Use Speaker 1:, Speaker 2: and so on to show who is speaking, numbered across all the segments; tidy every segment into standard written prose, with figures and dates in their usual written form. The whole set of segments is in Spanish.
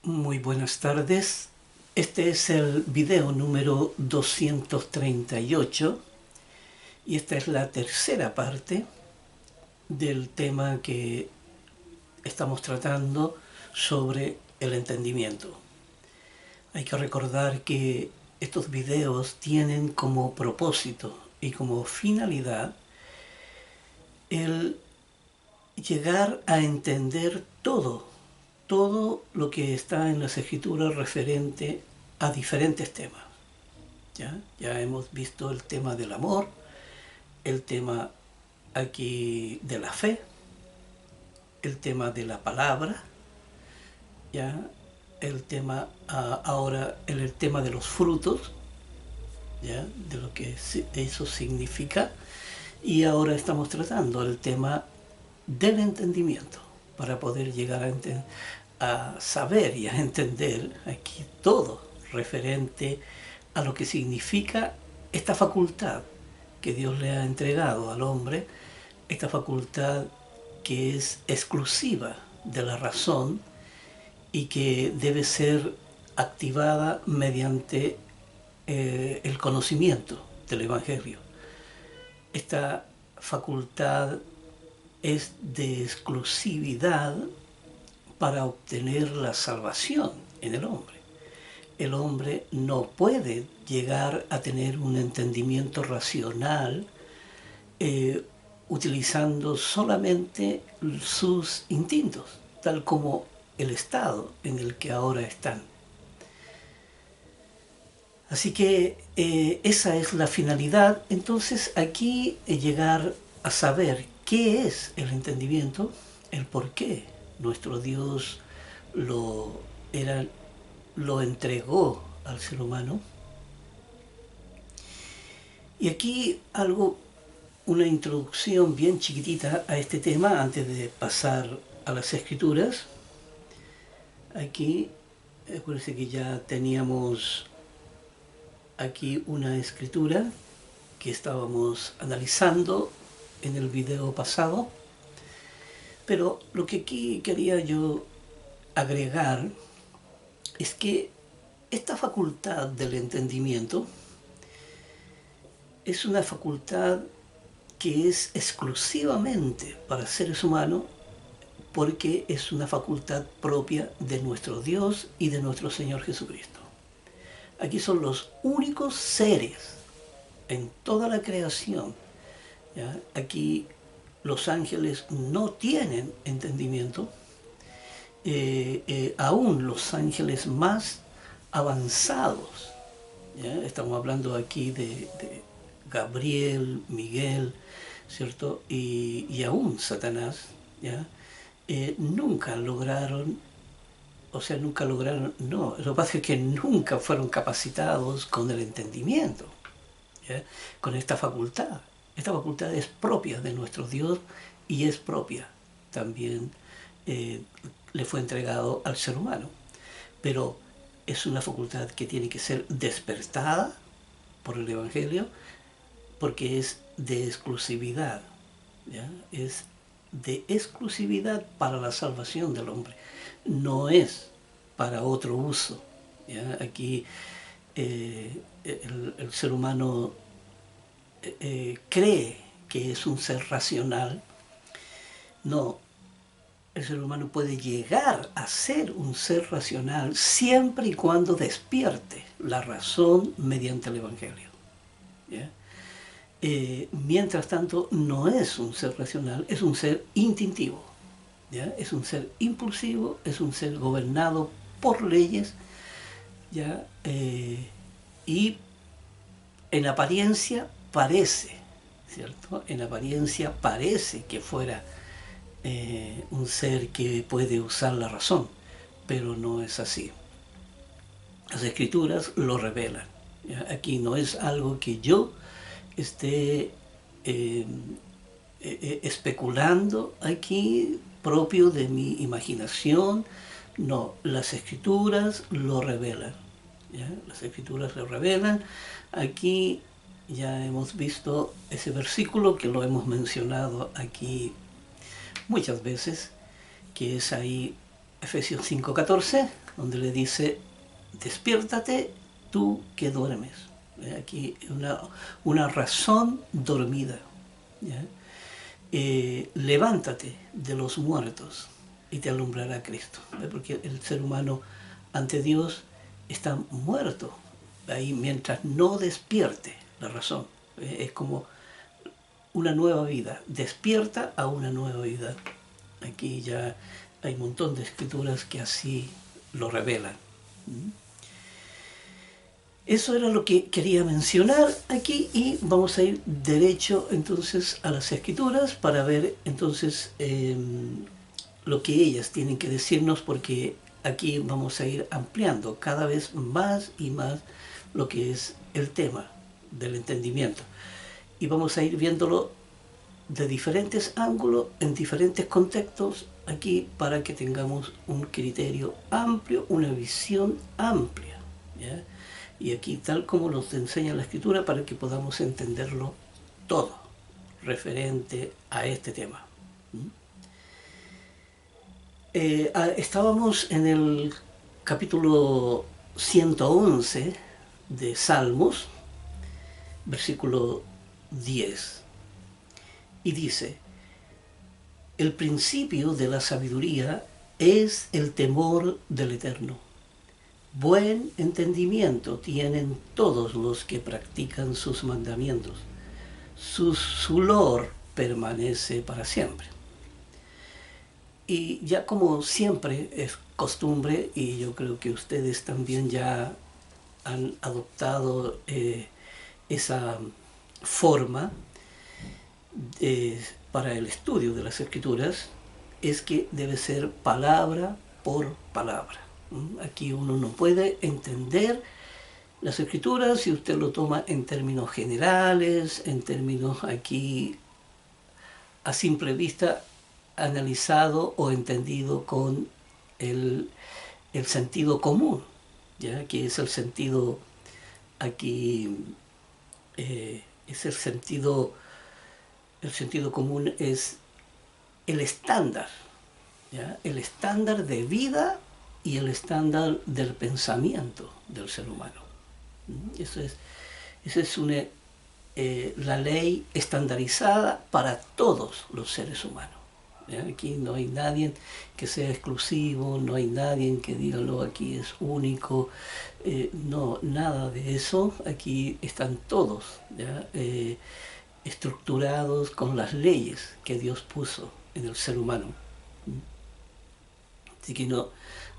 Speaker 1: Muy buenas tardes. Este es el video número 238 y esta es la tercera parte del tema que estamos tratando sobre el entendimiento. Hay que recordar que estos videos tienen como propósito y como finalidad el llegar a entender todo lo que está en las escrituras referente a diferentes temas. Ya hemos visto el tema del amor, el tema aquí de la fe, el tema de la palabra, ya el tema ahora el tema de los frutos, ya de lo que eso significa, y ahora estamos tratando el tema del entendimiento para poder llegar a saber y a entender aquí todo referente a lo que significa esta facultad que Dios le ha entregado al hombre, esta facultad que es exclusiva de la razón y que debe ser activada mediante el conocimiento del Evangelio. Esta facultad es de exclusividad para obtener la salvación en el hombre. El hombre no puede llegar a tener un entendimiento racional utilizando solamente sus instintos, tal como el estado en el que ahora están. Así que esa es la finalidad. Entonces aquí llegar a saber qué es el entendimiento, el por qué nuestro Dios lo entregó al ser humano. Y aquí una introducción bien chiquitita a este tema antes de pasar a las escrituras. Aquí, acuérdense que ya teníamos aquí una escritura que estábamos analizando en el video pasado, pero lo que aquí quería yo agregar es que esta facultad del entendimiento es una facultad que es exclusivamente para seres humanos porque es una facultad propia de nuestro Dios y de nuestro Señor Jesucristo. Aquí son los únicos seres en toda la creación. ¿Ya? Aquí los ángeles no tienen entendimiento. Aún los ángeles más avanzados, ¿ya? Estamos hablando aquí de Gabriel, Miguel, ¿cierto? Y aún Satanás, ¿ya? Nunca lograron, no, lo que pasa es que nunca fueron capacitados con el entendimiento, ¿ya? Con esta facultad. Esta facultad es propia de nuestro Dios y es propia también, le fue entregado al ser humano. Pero es una facultad que tiene que ser despertada por el Evangelio porque es de exclusividad, ¿ya? Es de exclusividad para la salvación del hombre, no es para otro uso, ¿ya? Aquí el ser humano cree que es un ser racional. No, el ser humano puede llegar a ser un ser racional siempre y cuando despierte la razón mediante el Evangelio, ¿ya? Mientras tanto no es un ser racional, es un ser instintivo, ¿ya? Es un ser impulsivo, es un ser gobernado por leyes, ¿ya? Y en apariencia parece, ¿cierto? En apariencia parece que fuera un ser que puede usar la razón, pero no es así. Las escrituras lo revelan, ¿ya? Aquí no es algo que yo esté especulando aquí propio de mi imaginación. No, las escrituras lo revelan, ¿ya? Las escrituras lo revelan. Aquí ya hemos visto ese versículo que lo hemos mencionado aquí muchas veces, que es ahí Efesios 5:14, donde le dice, despiértate tú que duermes. Aquí una razón dormida. ¿Ya? Levántate de los muertos y te alumbrará Cristo. Porque el ser humano ante Dios está muerto ahí mientras no despierte la razón. Es como una nueva vida, despierta a una nueva vida. Aquí ya hay un montón de escrituras que así lo revelan. Eso era lo que quería mencionar aquí y vamos a ir derecho entonces a las escrituras para ver entonces lo que ellas tienen que decirnos, porque aquí vamos a ir ampliando cada vez más y más lo que es el tema del entendimiento. Y vamos a ir viéndolo de diferentes ángulos, en diferentes contextos, aquí para que tengamos un criterio amplio, una visión amplia. ¿Ya? Y aquí tal como nos enseña la Escritura para que podamos entenderlo todo referente a este tema. Estábamos en el capítulo 111 de Salmos, versículo 10, y dice, el principio de la sabiduría es el temor del Eterno. Buen entendimiento tienen todos los que practican sus mandamientos. Su lor permanece para siempre. Y ya como siempre es costumbre, y yo creo que ustedes también ya han adoptado esa forma para el estudio de las Escrituras, es que debe ser palabra por palabra. Aquí uno no puede entender las Escrituras si usted lo toma en términos generales, en términos aquí a simple vista analizado o entendido con el sentido común, ¿ya? Que es el sentido aquí, es el sentido común, es el estándar, ¿ya? El estándar de vida y el estándar del pensamiento del ser humano. Esa es la ley estandarizada para todos los seres humanos. ¿Ya? Aquí no hay nadie que sea exclusivo, no hay nadie que diga, no, aquí es único. No, nada de eso. Aquí están todos, ¿ya? Estructurados con las leyes que Dios puso en el ser humano. Así que no,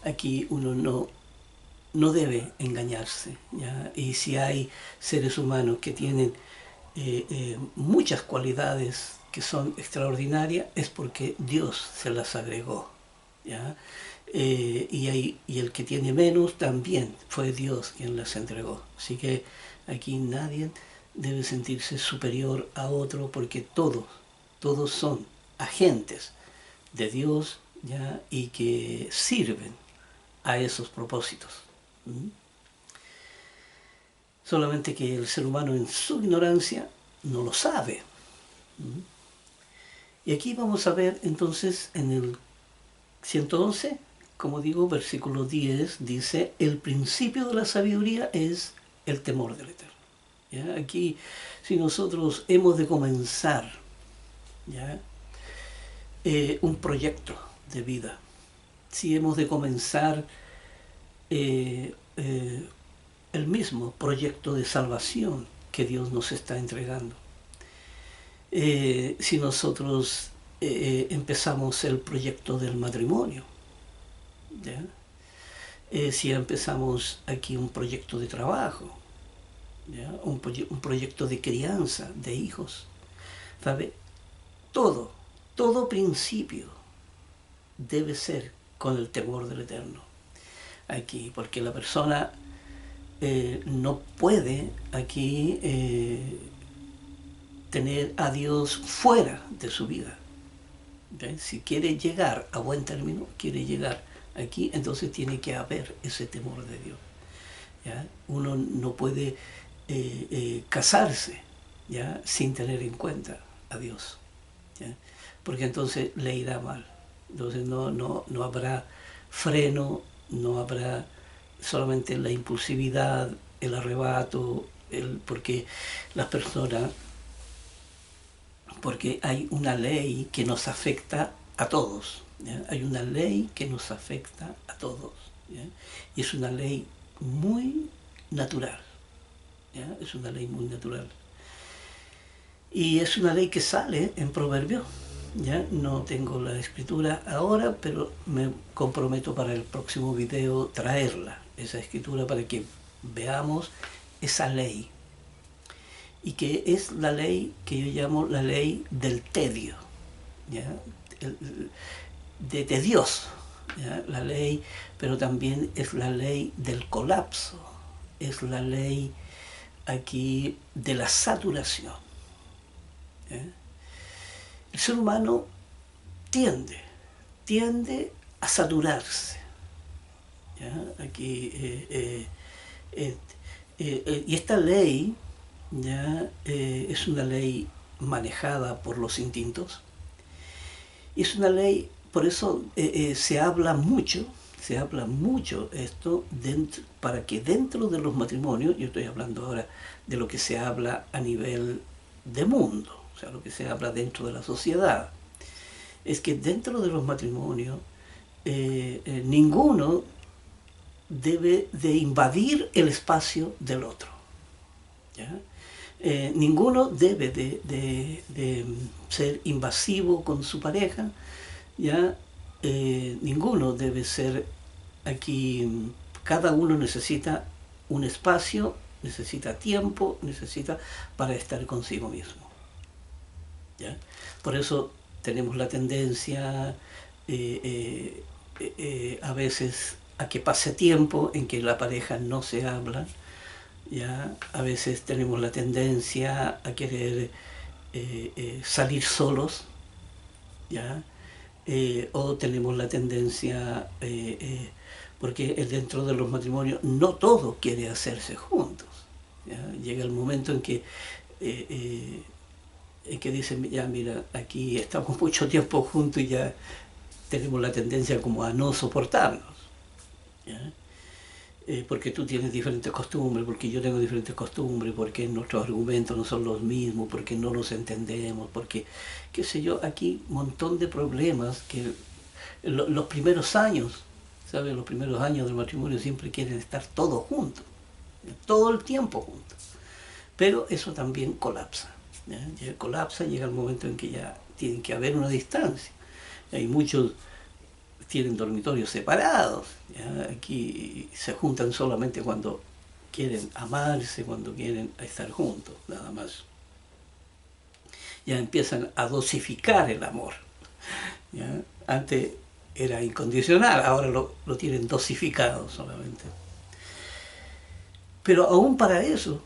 Speaker 1: aquí uno no debe engañarse, ¿ya? Y si hay seres humanos que tienen muchas cualidades que son extraordinarias, es porque Dios se las agregó, ¿ya? Y el que tiene menos también fue Dios quien las entregó. Así que aquí nadie debe sentirse superior a otro, porque todos son agentes de Dios, ¿ya? Y que sirven a esos propósitos. Solamente que el ser humano en su ignorancia no lo sabe. Y aquí vamos a ver entonces en el 111, como digo, versículo 10, dice, el principio de la sabiduría es el temor del Eterno. ¿Ya? Aquí, si nosotros hemos de comenzar, ¿ya? Un proyecto de vida, si hemos de comenzar el mismo proyecto de salvación que Dios nos está entregando, si nosotros empezamos el proyecto del matrimonio, ¿ya? Si empezamos aquí un proyecto de trabajo, ¿ya? Un proyecto de crianza de hijos, ¿sabe? Todo principio debe ser con el temor del Eterno aquí, porque la persona no puede aquí tener a Dios fuera de su vida. ¿Okay? Si quiere llegar a buen término, quiere llegar aquí, entonces tiene que haber ese temor de Dios, ¿ya? Uno no puede casarse, ¿ya? Sin tener en cuenta a Dios, ¿ya? Porque entonces le irá mal. Entonces no habrá freno, no habrá solamente la impulsividad, el arrebato, porque las personas, porque hay una ley que nos afecta a todos, ¿ya? Hay una ley que nos afecta a todos, ¿ya? Y es una ley muy natural, ¿ya? Es una ley muy natural. Y es una ley que sale en Proverbios. Ya no tengo la escritura ahora, pero me comprometo para el próximo video traerla, esa escritura, para que veamos esa ley. Y que es la ley que yo llamo la ley del tedio, ¿ya? De tedioso, ¿ya? La ley, pero también es la ley del colapso, es la ley aquí de la saturación, ¿ya? El ser humano tiende a saturarse, ¿ya? Aquí, y esta ley, ¿ya? Es una ley manejada por los instintos, y es una ley, por eso se habla mucho esto para que dentro de los matrimonios, yo estoy hablando ahora de lo que se habla a nivel de mundo, o sea, lo que se habla dentro de la sociedad, es que dentro de los matrimonios ninguno debe de invadir el espacio del otro, ¿ya? Ninguno debe de ser invasivo con su pareja, ¿ya? Ninguno debe ser aquí, cada uno necesita un espacio, necesita tiempo, necesita para estar consigo mismo, ¿ya? Por eso tenemos la tendencia a veces a que pase tiempo en que la pareja no se habla, ¿ya? A veces tenemos la tendencia a querer salir solos, ¿ya? O tenemos la tendencia, porque dentro de los matrimonios no todo quiere hacerse juntos, ¿ya? Llega el momento en que dicen, ya mira, aquí estamos mucho tiempo juntos y ya tenemos la tendencia como a no soportarnos, ¿ya? Porque tú tienes diferentes costumbres, porque yo tengo diferentes costumbres, porque nuestros argumentos no son los mismos, porque no nos entendemos, porque, qué sé yo, aquí un montón de problemas que los primeros años, ¿sabes? Los primeros años del matrimonio siempre quieren estar todos juntos, todo el tiempo juntos, pero eso también colapsa, ¿ya? Colapsa, llega el momento en que ya tiene que haber una distancia. Hay muchos tienen dormitorios separados, ¿ya? Aquí se juntan solamente cuando quieren amarse, cuando quieren estar juntos, nada más. Ya empiezan a dosificar el amor, ¿ya? Antes era incondicional, ahora lo tienen dosificado solamente. Pero aún para eso,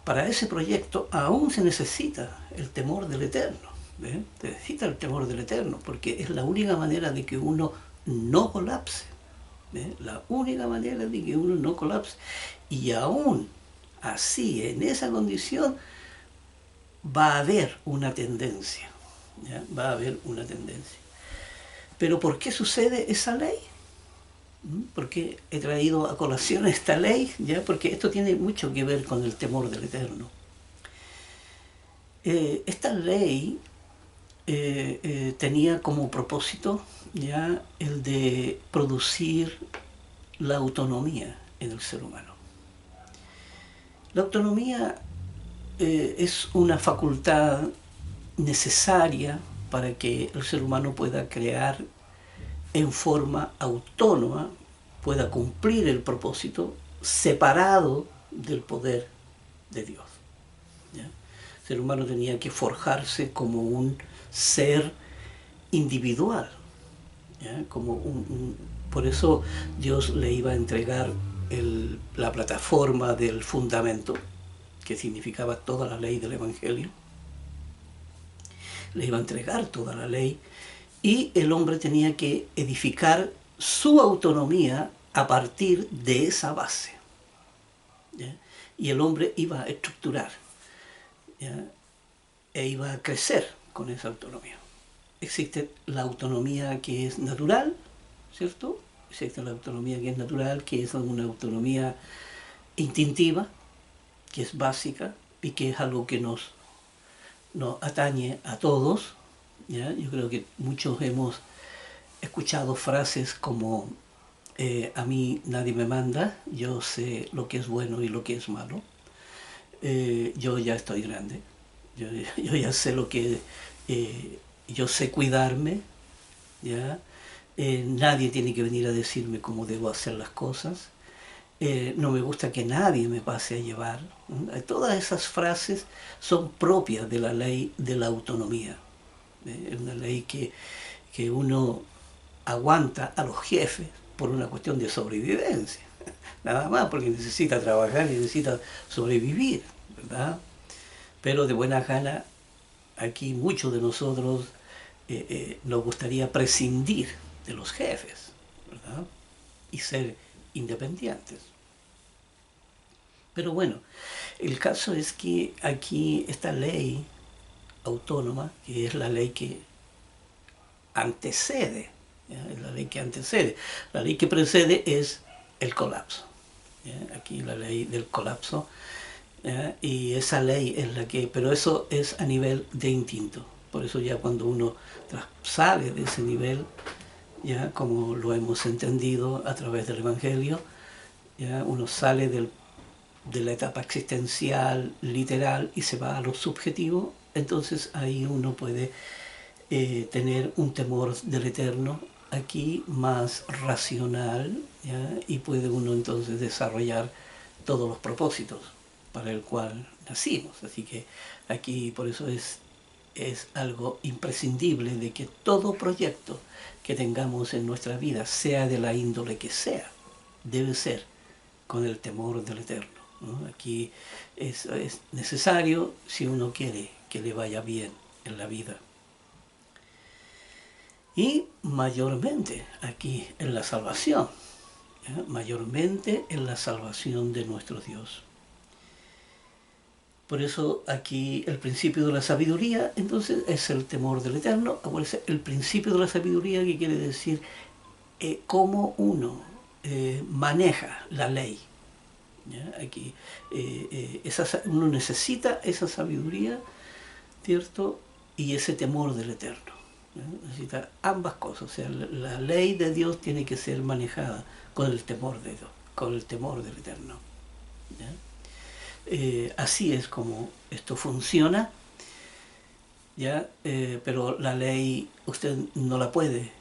Speaker 1: para ese proyecto, aún se necesita el temor del Eterno, ¿eh? Se necesita el temor del Eterno, porque es la única manera de que uno no colapse, ¿eh? La única manera de que uno no colapse. Y aún así, en esa condición, va a haber una tendencia, ¿ya? Va a haber una tendencia. Pero ¿por qué sucede esa ley? ¿Por qué he traído a colación esta ley? ¿Ya? Porque esto tiene mucho que ver con el temor del Eterno. Esta ley tenía como propósito, ya, el de producir la autonomía en el ser humano. La autonomía es una facultad necesaria para que el ser humano pueda crear en forma autónoma, pueda cumplir el propósito separado del poder de Dios, ¿ya? El ser humano tenía que forjarse como un ser individual, ¿ya? Por eso Dios le iba a entregar la plataforma del fundamento, que significaba toda la ley del Evangelio. Le iba a entregar toda la ley y el hombre tenía que edificar su autonomía a partir de esa base, ¿ya? Y el hombre iba a estructurar, ¿ya? E iba a crecer con esa autonomía. Existe la autonomía que es natural, ¿cierto? existe la autonomía que es natural, que es una autonomía instintiva, que es básica y que es algo que nos atañe a todos. ¿Ya? Yo creo que muchos hemos escuchado frases como a mí nadie me manda, yo sé lo que es bueno y lo que es malo, yo ya estoy grande, yo ya sé lo que, yo sé cuidarme, ¿ya? Nadie tiene que venir a decirme cómo debo hacer las cosas, no me gusta que nadie me pase a llevar. Todas esas frases son propias de la ley de la autonomía. Es una ley que uno aguanta a los jefes por una cuestión de sobrevivencia. Nada más, porque necesita trabajar, necesita sobrevivir, ¿verdad? Pero de buena gana, aquí muchos de nosotros nos gustaría prescindir de los jefes, ¿verdad? Y ser independientes. Pero bueno, el caso es que aquí esta ley autónoma, que es la ley que antecede, ¿ya? Es la ley que antecede. La ley que precede es el colapso. ¿Ya? Aquí la ley del colapso, ¿ya? Y esa ley es la que, pero eso es a nivel de instinto. Por eso ya cuando uno sale de ese nivel, ya como lo hemos entendido a través del Evangelio, ya uno sale de la etapa existencial, literal, y se va a lo subjetivo, entonces ahí uno puede tener un temor del eterno aquí más racional, ¿ya? Y puede uno entonces desarrollar todos los propósitos para el cual nacimos. Así que aquí por eso es algo imprescindible de que todo proyecto que tengamos en nuestra vida, sea de la índole que sea, debe ser con el temor del eterno, ¿no? Aquí es necesario si uno quiere que le vaya bien en la vida. Y mayormente aquí en la salvación, ¿ya? Mayormente en la salvación de nuestro Dios. Por eso aquí el principio de la sabiduría, entonces, es el temor del Eterno. Aparece el principio de la sabiduría, que quiere decir cómo uno maneja la ley. ¿Ya? Aquí uno necesita esa sabiduría, ¿cierto? Y ese temor del Eterno. ¿Ya? Necesita ambas cosas. O sea, la ley de Dios tiene que ser manejada con el temor de Dios, con el temor del Eterno. ¿Ya? Así es como esto funciona, ¿ya? Pero la ley usted no la puede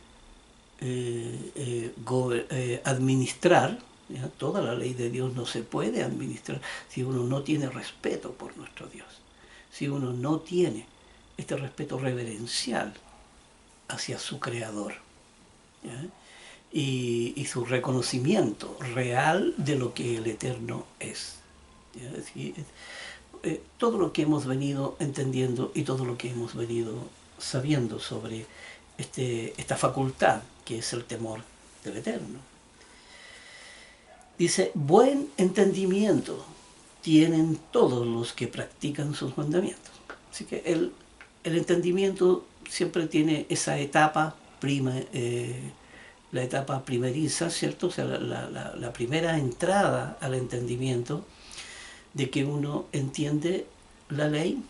Speaker 1: administrar, ¿ya? Toda la ley de Dios no se puede administrar si uno no tiene respeto por nuestro Dios, si uno no tiene este respeto reverencial hacia su Creador, ¿ya? Y su reconocimiento real de lo que el Eterno es. Todo lo que hemos venido entendiendo y todo lo que hemos venido sabiendo sobre esta facultad que es el temor del Eterno. Dice, buen entendimiento tienen todos los que practican sus mandamientos. Así que el entendimiento siempre tiene esa etapa la etapa primeriza, ¿cierto? O sea, la primera entrada al entendimiento, de que uno entiende la ley,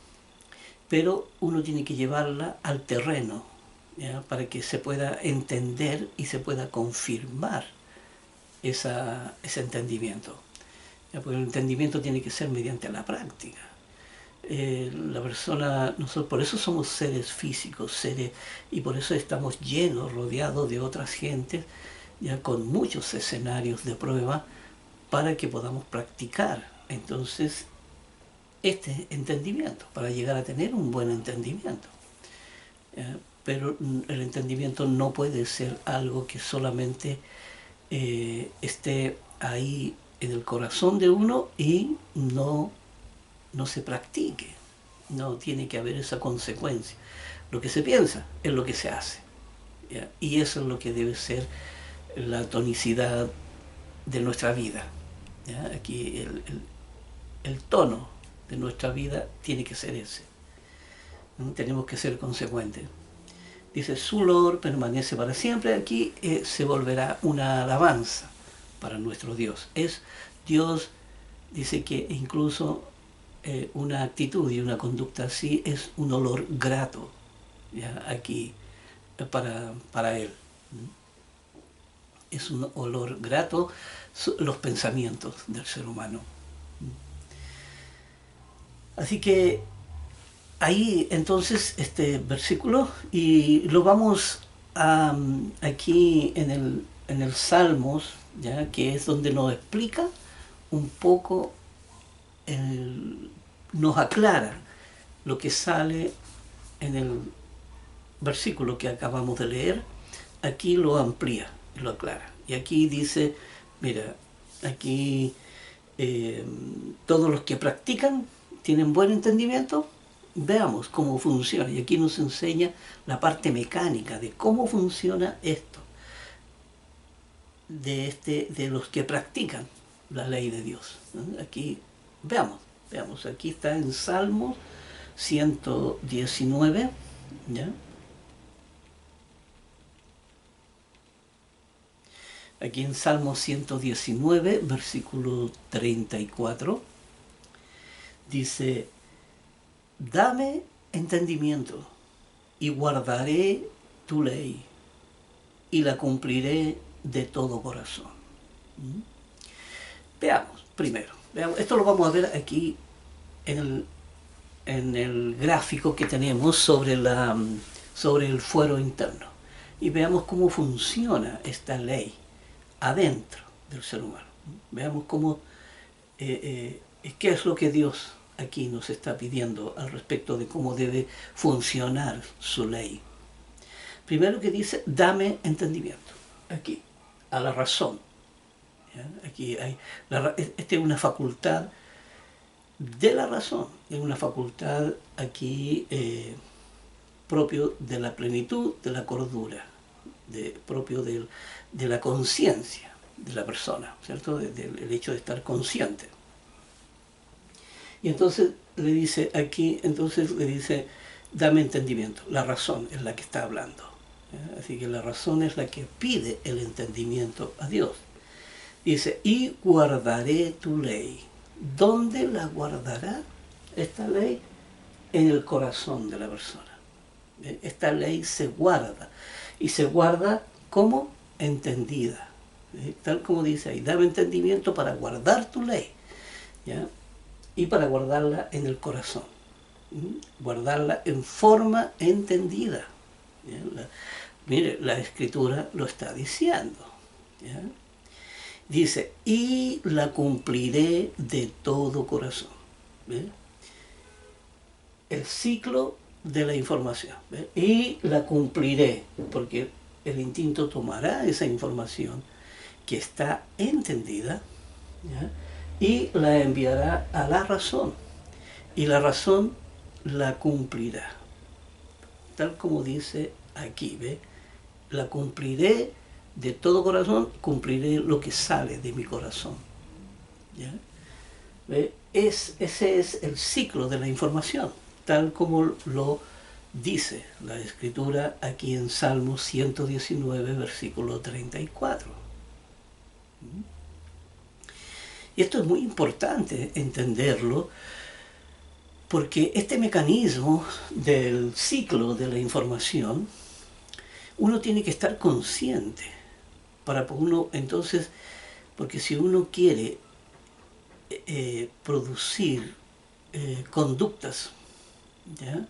Speaker 1: pero uno tiene que llevarla al terreno, ¿ya? Para que se pueda entender y se pueda confirmar ese entendimiento. ¿Ya? Porque el entendimiento tiene que ser mediante la práctica. La persona, nosotros por eso somos seres físicos, y por eso estamos llenos, rodeados de otras gentes, ya con muchos escenarios de prueba, para que podamos practicar entonces este entendimiento, para llegar a tener un buen entendimiento. Pero el entendimiento no puede ser algo que solamente esté ahí en el corazón de uno y no se practique. No, tiene que haber esa consecuencia. Lo que se piensa es lo que se hace, ¿ya? Y eso es lo que debe ser la tonicidad de nuestra vida, ¿ya? Aquí el tono de nuestra vida tiene que ser ese. Tenemos que ser consecuentes. Dice, su olor permanece para siempre. Aquí se volverá una alabanza para nuestro Dios. Es Dios, dice que incluso una actitud y una conducta así es un olor grato, ¿ya? Aquí para Él. Es un olor grato los pensamientos del ser humano. Así que ahí entonces este versículo, y lo vamos a, aquí en el Salmos, ¿ya? Que es donde nos explica un poco, nos aclara lo que sale en el versículo que acabamos de leer. Aquí lo amplía y lo aclara. Y aquí dice, mira, aquí todos los que practican tienen buen entendimiento. Veamos cómo funciona. Y aquí nos enseña la parte mecánica de cómo funciona esto, de los que practican la ley de Dios. Aquí veamos, aquí está en Salmos 119, ¿ya? Aquí en Salmo 119, versículo 34, dice, dame entendimiento y guardaré tu ley y la cumpliré de todo corazón. Veamos primero, esto lo vamos a ver aquí en el gráfico que tenemos sobre el fuero interno. Y veamos cómo funciona esta ley adentro del ser humano. Veamos cómo, qué es lo que Dios aquí nos está pidiendo al respecto de cómo debe funcionar su ley. Primero que dice, dame entendimiento. Aquí, a la razón. ¿Ya? Aquí hay, esta es una facultad de la razón, es una facultad aquí propio de la plenitud, de la cordura, propio de la conciencia de la persona, ¿cierto? Del hecho de estar consciente. Y entonces le dice aquí, dame entendimiento. La razón es la que está hablando. ¿Ya? Así que la razón es la que pide el entendimiento a Dios. Dice, y guardaré tu ley. ¿Dónde la guardará esta ley? En el corazón de la persona. Esta ley se guarda. Y se guarda como entendida. Tal como dice ahí, dame entendimiento para guardar tu ley. ¿Ya? Y para guardarla en el corazón. Guardarla en forma entendida. Mire, la Escritura lo está diciendo. ¿Ya? Dice, y la cumpliré de todo corazón. ¿Ve? El ciclo de la información. ¿Ve? Y la cumpliré, porque el instinto tomará esa información que está entendida, ¿ya? Y la enviará a la razón. Y la razón la cumplirá. Tal como dice aquí, ¿ve? La cumpliré de todo corazón, cumpliré lo que sale de mi corazón. ¿Ya? ¿Ve? Ese es el ciclo de la información, tal como lo dice la Escritura aquí en Salmo 119, versículo 34. Y esto es muy importante entenderlo, porque este mecanismo del ciclo de la información, uno tiene que estar consciente para uno, entonces, porque si uno quiere producir conductas, ¿ya?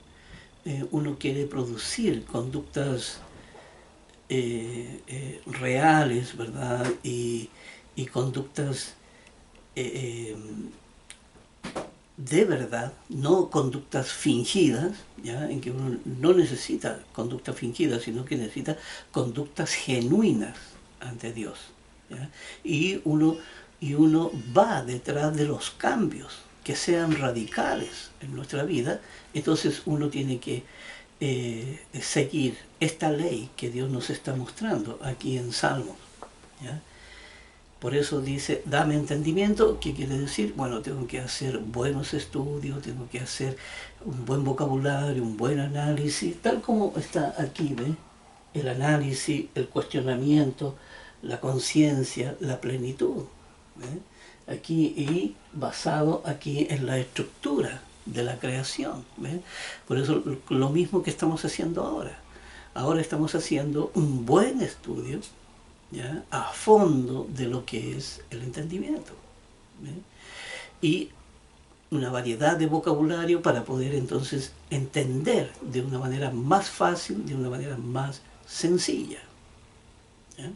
Speaker 1: Uno quiere producir conductas reales, ¿verdad? Y conductas de verdad, no conductas fingidas, ¿ya? En que uno no necesita conductas fingidas, sino que necesita conductas genuinas ante Dios. ¿Ya? Y uno va detrás de los cambios que sean radicales en nuestra vida. Entonces uno tiene que seguir esta ley que Dios nos está mostrando aquí en Salmos. ¿Ya? Por eso dice, dame entendimiento. ¿Qué quiere decir? Bueno, tengo que hacer buenos estudios, tengo que hacer un buen vocabulario, un buen análisis, tal como está aquí, ¿ve? El análisis, el cuestionamiento, la conciencia, la plenitud, ¿ve? Aquí, y basado aquí en la estructura de la creación, ¿ve? Por eso lo mismo que estamos haciendo ahora. Ahora estamos haciendo un buen estudio, ¿ya?, a fondo de lo que es el entendimiento, ¿ve? Y una variedad de vocabulario para poder entonces entender de una manera más fácil, de una manera más sencilla, ¿ya?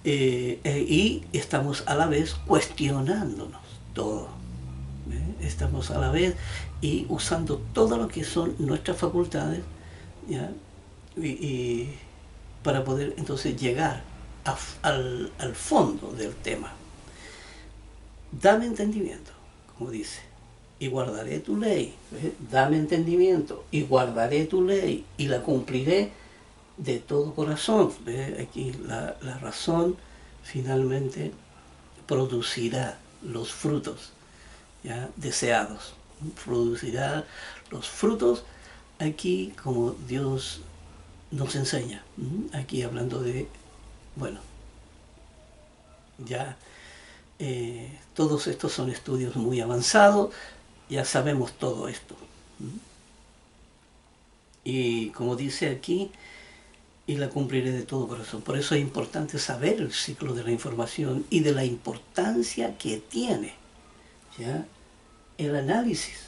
Speaker 1: Y estamos a la vez cuestionándonos todo, ¿ve? Estamos a la vez y usando todo lo que son nuestras facultades, ¿ya? Y para poder entonces llegar al fondo del tema. Dame entendimiento, como dice, y guardaré tu ley. ¿Ves? Dame entendimiento y guardaré tu ley y la cumpliré de todo corazón. ¿Ves? Aquí la razón finalmente producirá los frutos, ¿ya?, deseados. Producirá los frutos aquí como Dios nos enseña. Aquí hablando de, bueno, ya todos estos son estudios muy avanzados, ya sabemos todo esto. Y como dice aquí, y la cumpliré de todo corazón. Por eso es importante saber el ciclo de la información y de la importancia que tiene, ¿ya?, el análisis.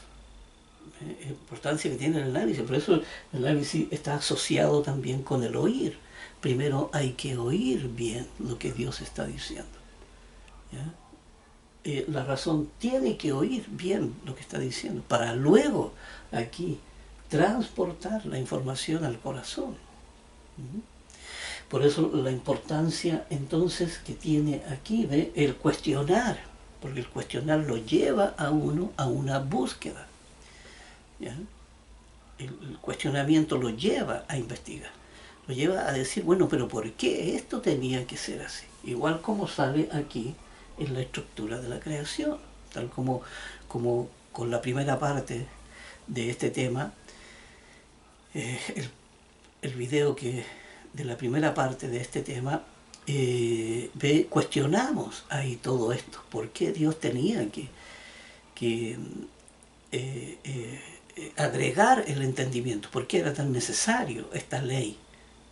Speaker 1: La importancia que tiene el análisis. Por eso el análisis está asociado también con el oír. Primero hay que oír bien lo que Dios está diciendo, ¿ya? La razón tiene que oír bien lo que está diciendo para luego aquí transportar la información al corazón. Por eso la importancia entonces que tiene aquí, ¿ve?, el cuestionar, porque el cuestionar lo lleva a uno a una búsqueda, ¿ya? El cuestionamiento lo lleva a investigar, lo lleva a decir, bueno, pero ¿por qué esto tenía que ser así? Igual como sale aquí en la estructura de la creación, tal como con la primera parte de este tema, el video de la primera parte de este tema, cuestionamos ahí todo esto. ¿Por qué Dios tenía que agregar el entendimiento? ¿Por qué era tan necesario esta ley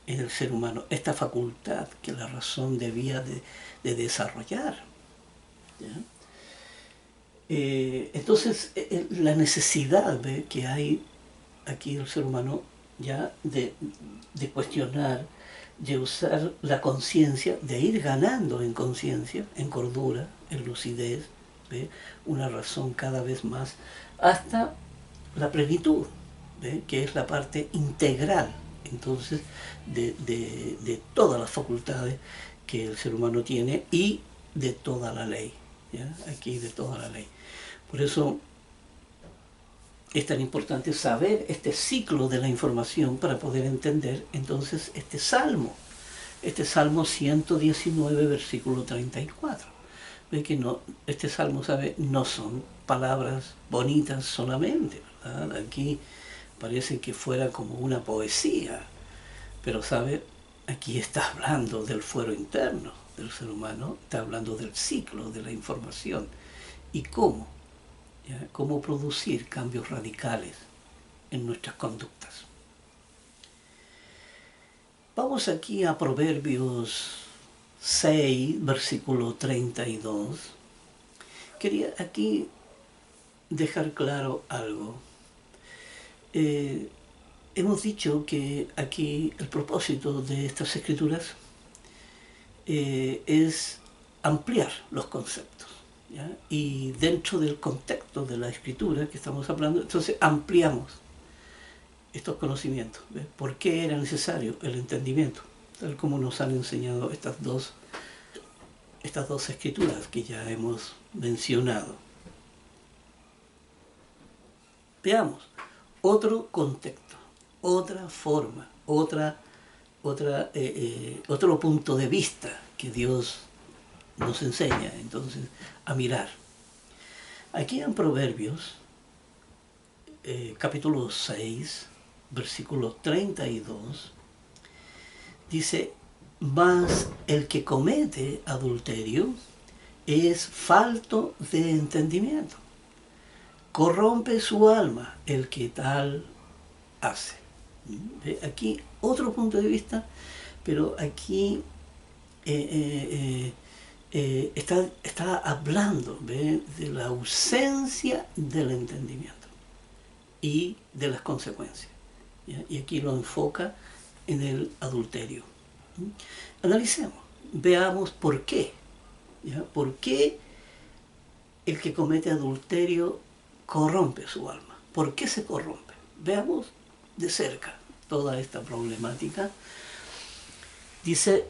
Speaker 1: en el ser humano, esta facultad que la razón debía de desarrollar, ¿ya? Entonces, la necesidad, ¿ve?, que hay aquí el ser humano ya de cuestionar, de usar la conciencia, de ir ganando en conciencia, en cordura, en lucidez, ¿ve?, una razón cada vez más, hasta la plenitud, ¿ve?, que es la parte integral, entonces, de todas las facultades que el ser humano tiene y de toda la ley, ¿ya? Aquí de toda la ley. Por eso es tan importante saber este ciclo de la información para poder entender entonces este Salmo 119, versículo 34. Ve que no, este Salmo, ¿sabe?, no son palabras bonitas solamente, ¿verdad? Aquí parece que fuera como una poesía, pero, ¿sabe?, aquí está hablando del fuero interno del ser humano, está hablando del ciclo de la información y cómo, ¿ya?, cómo producir cambios radicales en nuestras conductas. Vamos aquí a Proverbios 6, versículo 32. Quería aquí dejar claro algo. Hemos dicho que aquí el propósito de estas escrituras es ampliar los conceptos, ¿ya? Y dentro del contexto de la escritura que estamos hablando, entonces ampliamos estos conocimientos. ¿Ves? ¿Por qué era necesario el entendimiento? Tal como nos han enseñado estas dos escrituras que ya hemos mencionado. Veamos otro contexto, otra forma, otro punto de vista que Dios nos enseña entonces a mirar. Aquí en Proverbios, capítulo 6, versículo 32, dice: mas el que comete adulterio es falto de entendimiento, corrompe su alma el que tal hace. Aquí otro punto de vista, pero aquí está hablando, ¿ve?, de la ausencia del entendimiento y de las consecuencias, ¿ya? Y aquí lo enfoca en el adulterio. Analicemos, veamos por qué, ¿ya? ¿Por qué el que comete adulterio corrompe su alma? ¿Por qué se corrompe? Veamos de cerca toda esta problemática. Dice: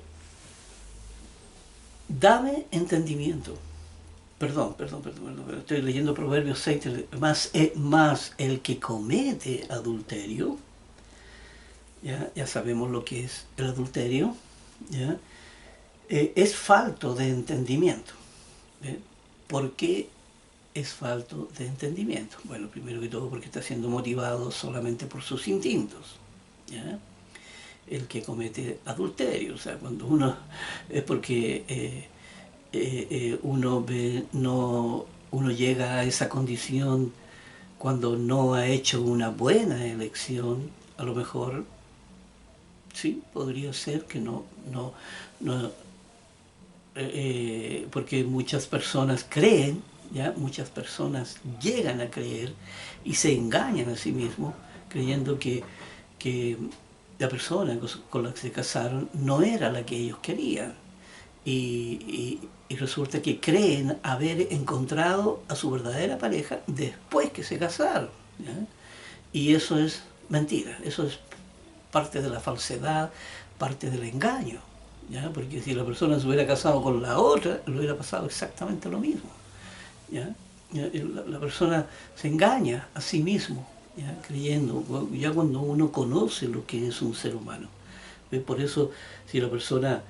Speaker 1: dame entendimiento. Perdón, estoy leyendo Proverbios 6, más el que comete adulterio, ya sabemos lo que es el adulterio, ¿ya? Es falto de entendimiento. ¿Por qué es falto de entendimiento? Bueno, primero que todo porque está siendo motivado solamente por sus instintos, ¿ya? El que comete adulterio, o sea, cuando uno es porque uno llega a esa condición cuando no ha hecho una buena elección. A lo mejor sí, podría ser que no porque muchas personas creen, ¿ya? Muchas personas llegan a creer y se engañan a sí mismos creyendo que la persona con la que se casaron no era la que ellos querían. Y resulta que creen haber encontrado a su verdadera pareja después que se casaron, ¿ya? Y eso es mentira, eso es parte de la falsedad, parte del engaño, ¿ya? Porque si la persona se hubiera casado con la otra, le hubiera pasado exactamente lo mismo, ¿ya? La persona se engaña a sí mismo, ¿ya? Creyendo, ya cuando uno conoce lo que es un ser humano. Por eso, si la persona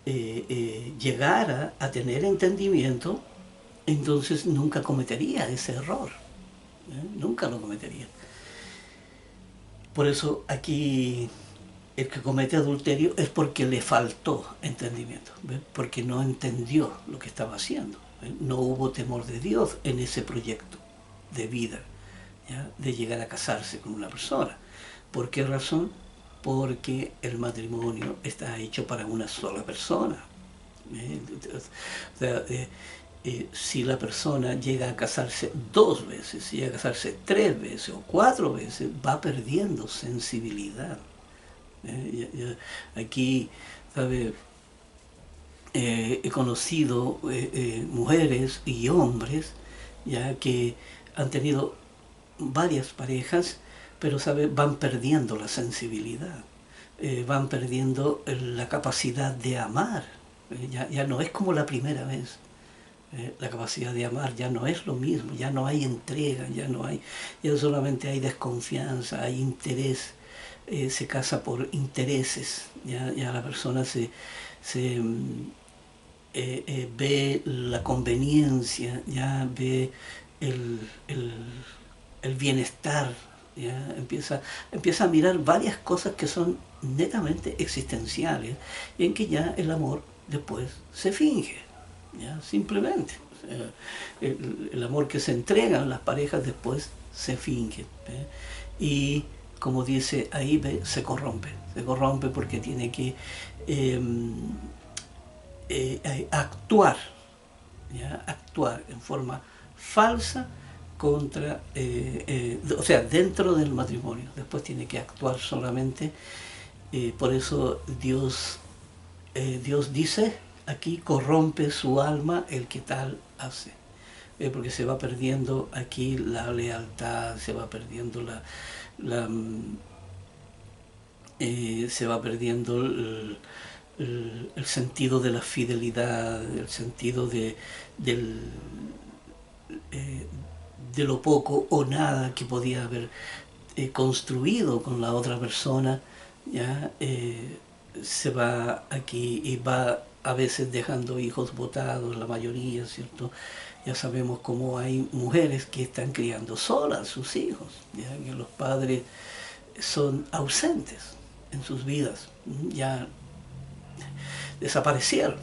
Speaker 1: llegara a tener entendimiento, entonces nunca cometería ese error, nunca lo cometería. Por eso aquí el que comete adulterio es porque le faltó entendimiento, ¿ves? Porque no entendió lo que estaba haciendo, ¿ves? No hubo temor de Dios en ese proyecto de vida, ¿ya? De llegar a casarse con una persona. ¿Por qué razón? Porque el matrimonio está hecho para una sola persona. O sea, si la persona llega a casarse 2 veces, si llega a casarse 3 veces o 4 veces, va perdiendo sensibilidad. Aquí, ¿sabe? He conocido mujeres y hombres, ya que han tenido varias parejas, pero, ¿sabe?, van perdiendo la sensibilidad, van perdiendo la capacidad de amar. Ya no es como la primera vez. La capacidad de amar ya no es lo mismo, ya no hay entrega, ya solamente hay desconfianza, hay interés. Se casa por intereses, ya la persona se ve la conveniencia, ya ve el, el, el bienestar, ya empieza a mirar varias cosas que son netamente existenciales, y en que ya el amor después se finge, ya simplemente. O sea, el amor que se entregan las parejas después se finge, ¿eh? Y como dice ahí, se corrompe porque tiene que eh, actuar, ¿ya? Actuar en forma falsa contra, o sea, dentro del matrimonio. Después tiene que actuar solamente. Por eso Dios dice aquí: corrompe su alma el que tal hace. Porque se va perdiendo aquí la lealtad, se va perdiendo se va perdiendo el sentido de la fidelidad, el sentido del, eh, de lo poco o nada que podía haber construido con la otra persona, ¿ya? Se va aquí y va a veces dejando hijos botados, la mayoría, ¿cierto? Ya sabemos cómo hay mujeres que están criando solas a sus hijos, ya que los padres son ausentes en sus vidas, ya desaparecieron,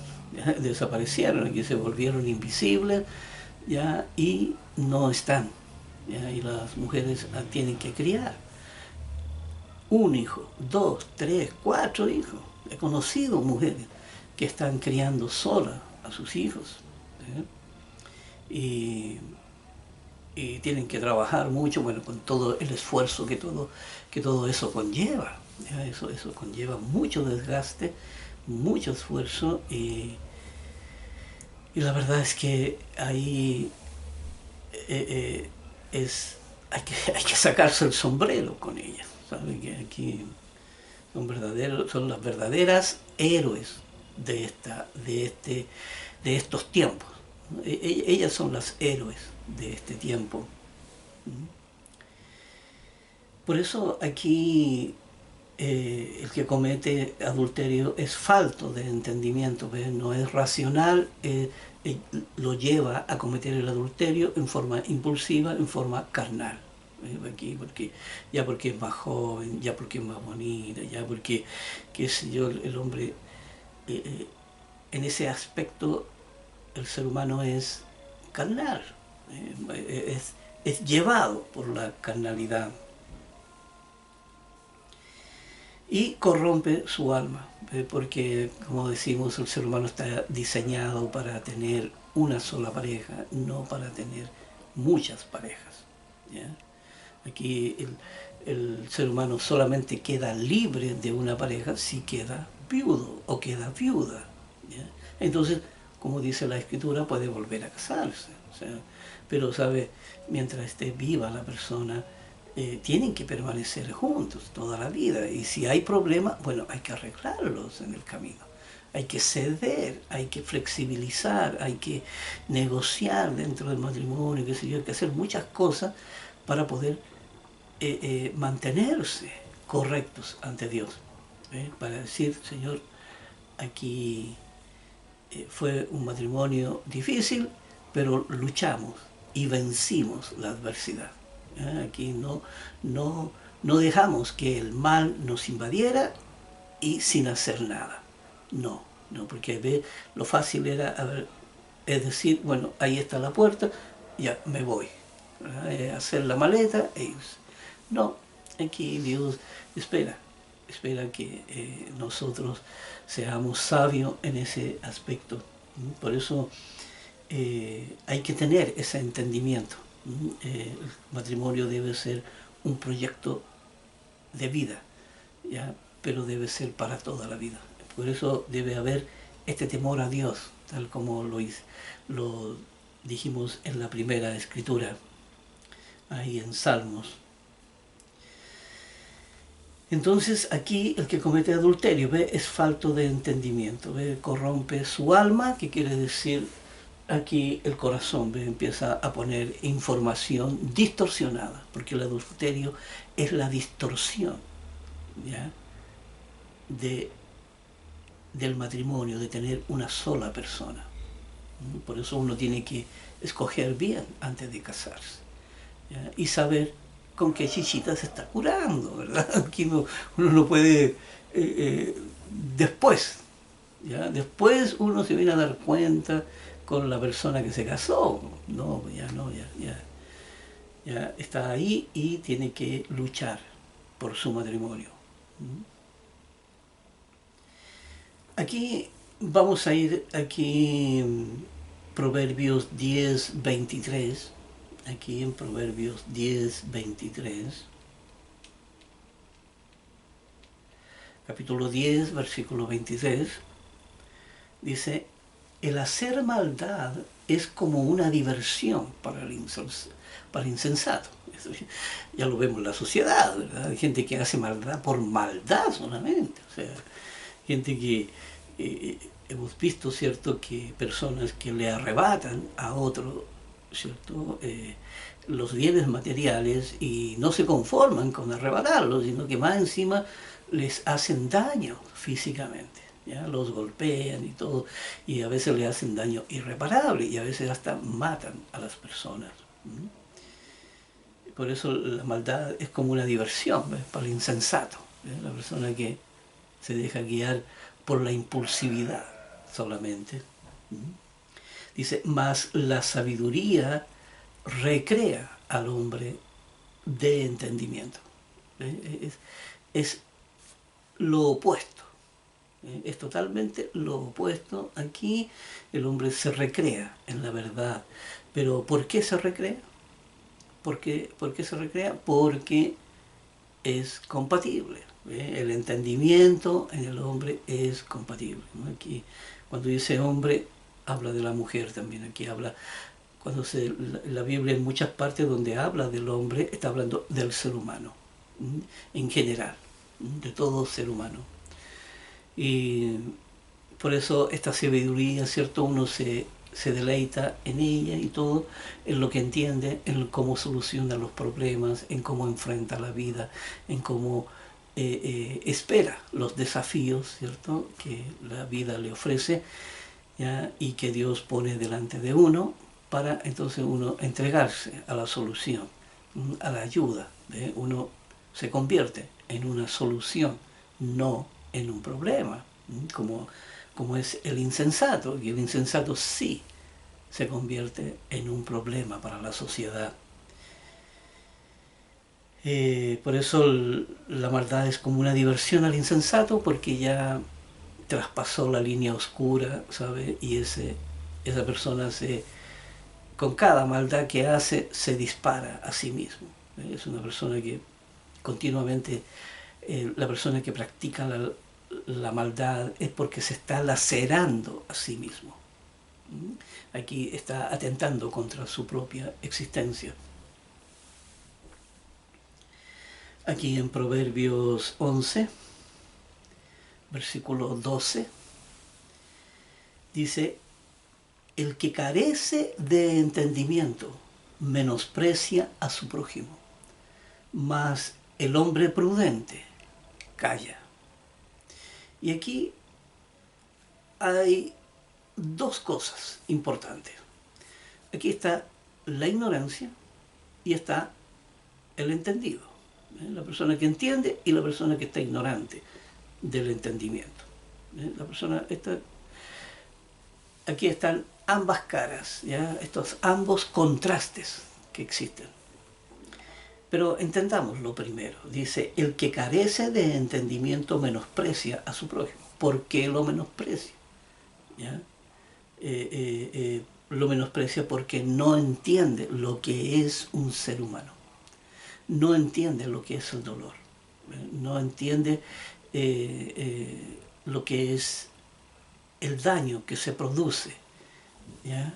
Speaker 1: desaparecieron, aquí se volvieron invisibles, ya, y no están, ya, y las mujeres tienen que criar un hijo, dos, tres, cuatro hijos. He conocido mujeres que están criando solas a sus hijos, y tienen que trabajar mucho, bueno, con todo el esfuerzo que todo eso conlleva. ¿Ya? Eso conlleva mucho desgaste, mucho esfuerzo, y la verdad es que ahí hay que sacarse el sombrero con ellas. ¿Sabe? Que aquí son las verdaderas héroes de estos tiempos. Ellas son las héroes de este tiempo. Por eso aquí el que comete adulterio es falto de entendimiento, ¿ves? No es racional, lo lleva a cometer el adulterio en forma impulsiva, en forma carnal. Aquí porque es más joven, ya porque es más bonita, ya porque, qué sé yo, el hombre, en ese aspecto el ser humano es carnal, es llevado por la carnalidad y corrompe su alma, porque, como decimos, el ser humano está diseñado para tener una sola pareja, no para tener muchas parejas, ¿ya? Aquí el ser humano solamente queda libre de una pareja si queda viudo o queda viuda, ¿ya? Entonces, como dice la Escritura, puede volver a casarse, o sea, pero, ¿sabe? Mientras esté viva la persona, tienen que permanecer juntos toda la vida, y si hay problemas, bueno, hay que arreglarlos en el camino, hay que ceder, hay que flexibilizar, hay que negociar dentro del matrimonio, qué sé yo, hay que hacer muchas cosas para poder mantenerse correctos ante Dios, para decir, Señor, aquí fue un matrimonio difícil, pero luchamos y vencimos la adversidad. Aquí no dejamos que el mal nos invadiera y sin hacer nada. No, porque lo fácil era, es decir, bueno, ahí está la puerta, ya me voy. Hacer la maleta e irse. No, aquí Dios espera que nosotros seamos sabios en ese aspecto. Por eso hay que tener ese entendimiento. El matrimonio debe ser un proyecto de vida, ¿ya? Pero debe ser para toda la vida. Por eso debe haber este temor a Dios, tal como lo dijimos en la primera escritura, ahí en Salmos. Entonces aquí el que comete adulterio, ¿ve? Es falto de entendimiento, ¿ve? Corrompe su alma, que quiere decir aquí el corazón, ¿ve? Empieza a poner información distorsionada, porque el adulterio es la distorsión, ¿ya? Del matrimonio, de tener una sola persona. Por eso uno tiene que escoger bien antes de casarse, ¿ya? Y saber con qué chichita se está curando, ¿verdad? Aquí uno no puede después, ¿ya? Después uno se viene a dar cuenta con la persona que se casó. No, ya está ahí y tiene que luchar por su matrimonio. Aquí vamos a ir aquí Proverbios 10, 23. Aquí en Proverbios 10, 23, capítulo 10, versículo 23, dice: el hacer maldad es como una diversión para el insensato. Eso ya lo vemos en la sociedad, ¿verdad? Hay gente que hace maldad por maldad solamente, o sea, gente que hemos visto, ¿cierto?, que personas que le arrebatan a otro, ¿cierto?, los bienes materiales, y no se conforman con arrebatarlos, sino que más encima les hacen daño físicamente, ¿ya? Los golpean y todo, y a veces le hacen daño irreparable y a veces hasta matan a las personas. Por eso la maldad es como una diversión, ¿ves? Para el insensato, ¿ves? La persona que se deja guiar por la impulsividad solamente. Dice, mas la sabiduría recrea al hombre de entendimiento. Es lo opuesto. Es totalmente lo opuesto. Aquí el hombre se recrea en la verdad. Pero ¿por qué se recrea? ¿Por qué se recrea? Porque es compatible. El entendimiento en el hombre es compatible. Aquí, cuando dice hombre, habla de la mujer también. Aquí habla, la Biblia en muchas partes donde habla del hombre, está hablando del ser humano, en general, de todo ser humano. Y por eso esta sabiduría, ¿cierto? Uno se deleita en ella y todo, en lo que entiende, en cómo soluciona los problemas, en cómo enfrenta la vida, en cómo espera los desafíos, ¿cierto?, que la vida le ofrece, ¿ya? Y que Dios pone delante de uno para entonces uno entregarse a la solución, a la ayuda. Uno se convierte en una solución, no en un problema, como es el insensato, y el insensato sí se convierte en un problema para la sociedad. Por eso la maldad es como una diversión al insensato, porque ya traspasó la línea oscura, ¿sabe? Y esa persona con cada maldad que hace se dispara a sí mismo. Es una persona que continuamente, la persona que practica la maldad es porque se está lacerando a sí mismo. Aquí está atentando contra su propia existencia. Aquí en Proverbios 11, versículo 12, dice, el que carece de entendimiento menosprecia a su prójimo, mas el hombre prudente calla. Y aquí hay dos cosas importantes. Aquí está la ignorancia y está el entendido. La persona que entiende y la persona que está ignorante del entendimiento. La persona está... Aquí están ambas caras, ¿ya? Estos ambos contrastes que existen. Pero entendamos lo primero. Dice, el que carece de entendimiento menosprecia a su prójimo. ¿Por qué lo menosprecia? ¿Ya? Lo menosprecia porque no entiende lo que es un ser humano. No entiende lo que es el dolor. No entiende lo que es el daño que se produce, ¿ya?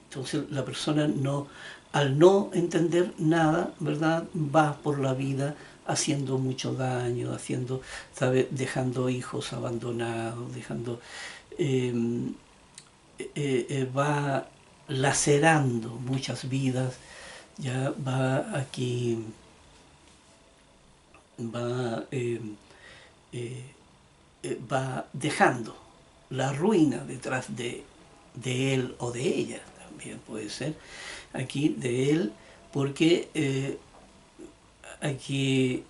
Speaker 1: Entonces la persona no, al no entender nada, ¿verdad?, va por la vida haciendo mucho daño, haciendo, ¿sabe?, dejando hijos abandonados, dejando, va lacerando muchas vidas, ya va aquí, va va dejando la ruina detrás de él o de ella, también puede ser aquí de él, porque aquí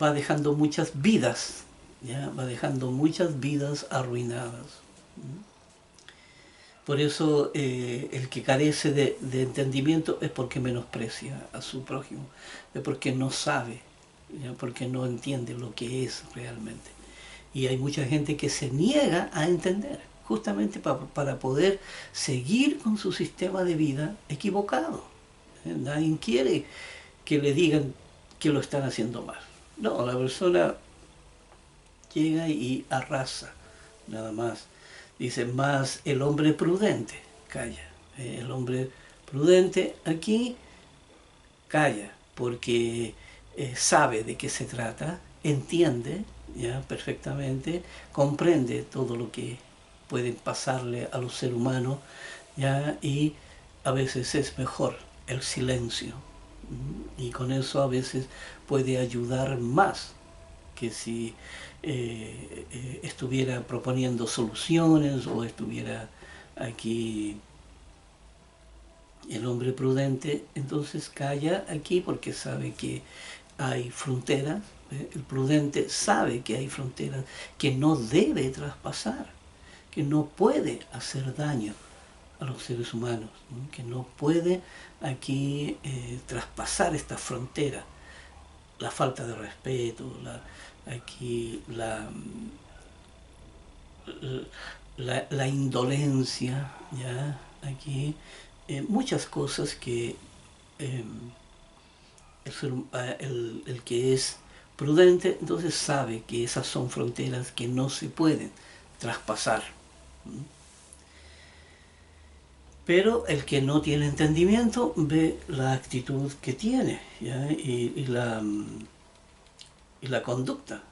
Speaker 1: va dejando muchas vidas, ¿ya? Va dejando muchas vidas arruinadas. Por eso el que carece de entendimiento es porque menosprecia a su prójimo, es porque no sabe, ¿ya? Porque no entiende lo que es realmente. Y hay mucha gente que se niega a entender, justamente para poder seguir con su sistema de vida equivocado. Nadie quiere que le digan que lo están haciendo mal. No, la persona llega y arrasa, nada más. Dice, más el hombre prudente calla. El hombre prudente aquí calla, porque sabe de qué se trata, entiende, ya, perfectamente, comprende todo lo que puede pasarle a los seres humanos, ya, y a veces es mejor el silencio, y con eso a veces puede ayudar más que si estuviera proponiendo soluciones o estuviera aquí el hombre prudente, entonces calla aquí porque sabe que hay fronteras. El prudente sabe que hay fronteras que no debe traspasar, que no puede hacer daño a los seres humanos, ¿no? Que no puede aquí traspasar esta frontera. La falta de respeto, aquí la indolencia, ¿ya? Aquí muchas cosas que eh, el que es prudente entonces sabe que esas son fronteras que no se pueden traspasar. Pero el que no tiene entendimiento ve la actitud que tiene, ¿ya? Y la conducta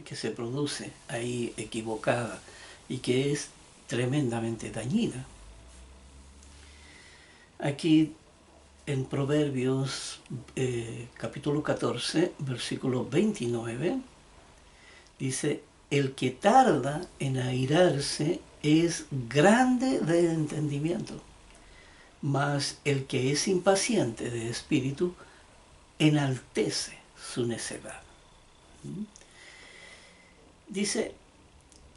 Speaker 1: que se produce ahí equivocada y que es tremendamente dañina. Aquí en Proverbios capítulo 14, versículo 29, dice: el que tarda en airarse es grande de entendimiento, mas el que es impaciente de espíritu enaltece su necedad. Dice,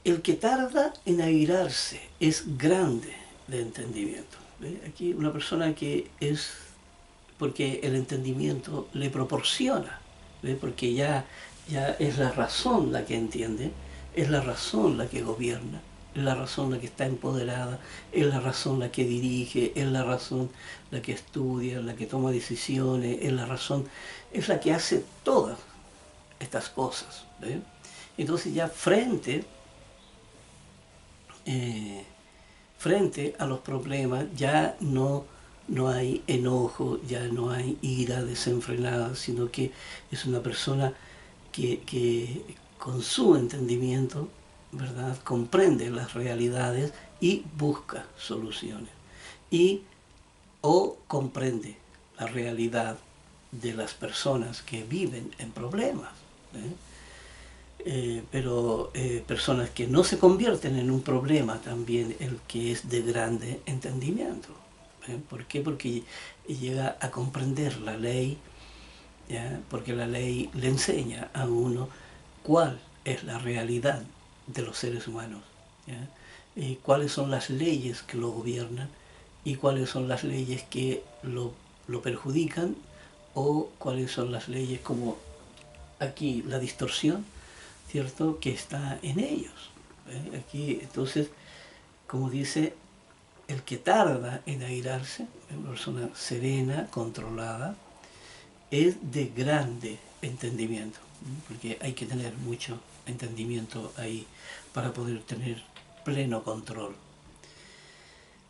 Speaker 1: el que tarda en airarse es grande de entendimiento. ¿Ve? Aquí una persona que es, porque el entendimiento le proporciona, ¿ve? Porque ya es la razón la que entiende, es la razón la que gobierna, es la razón la que está empoderada, es la razón la que dirige, es la razón la que estudia, la que toma decisiones, es la razón, es la que hace todas estas cosas. ¿Ve? Entonces ya frente a los problemas ya no hay enojo, ya no hay ira desenfrenada, sino que es una persona que con su entendimiento, ¿verdad?, comprende las realidades y busca soluciones. O comprende la realidad de las personas que viven en problemas. Pero personas que no se convierten en un problema también, el que es de grande entendimiento. ¿Por qué? Porque llega a comprender la ley, ¿ya? Porque la ley le enseña a uno cuál es la realidad de los seres humanos, ¿ya? Y cuáles son las leyes que lo gobiernan y cuáles son las leyes que lo perjudican, o cuáles son las leyes, como aquí la distorsión, ¿cierto?, que está en ellos. Aquí, entonces, como dice, el que tarda en airarse, una persona serena, controlada, es de grande entendimiento, porque hay que tener mucho entendimiento ahí para poder tener pleno control.